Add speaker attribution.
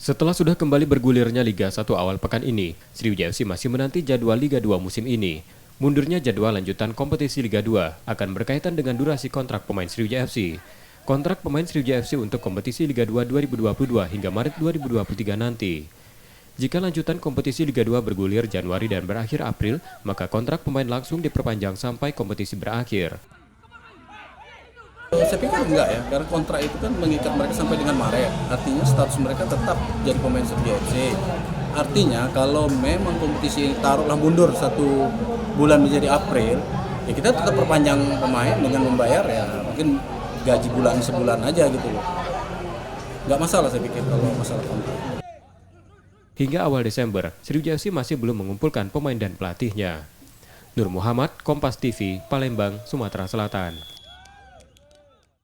Speaker 1: Setelah sudah kembali bergulirnya Liga 1 awal pekan ini, Sriwijaya FC masih menanti jadwal Liga 2 musim ini. Mundurnya jadwal lanjutan kompetisi Liga 2 akan berkaitan dengan durasi kontrak pemain Sriwijaya FC. Kontrak pemain Sriwijaya FC untuk kompetisi Liga 2 2022 hingga Maret 2023 nanti. Jika lanjutan kompetisi Liga 2 bergulir Januari dan berakhir April, maka kontrak pemain langsung diperpanjang sampai kompetisi berakhir.
Speaker 2: Saya pikir enggak ya, karena kontrak itu kan mengikat mereka sampai dengan Maret. Artinya status mereka tetap jadi pemain Sriwijaya FC. Artinya kalau memang kompetisi taruhlah mundur 1 bulan menjadi April, ya kita tetap perpanjang pemain dengan membayar ya mungkin gaji bulan sebulan aja gitu loh. Nggak masalah saya pikir kalau masalah kontrak.
Speaker 1: Hingga awal Desember, Sriwijaya FC masih belum mengumpulkan pemain dan pelatihnya. Nur Muhammad, Kompas TV, Palembang, Sumatera Selatan.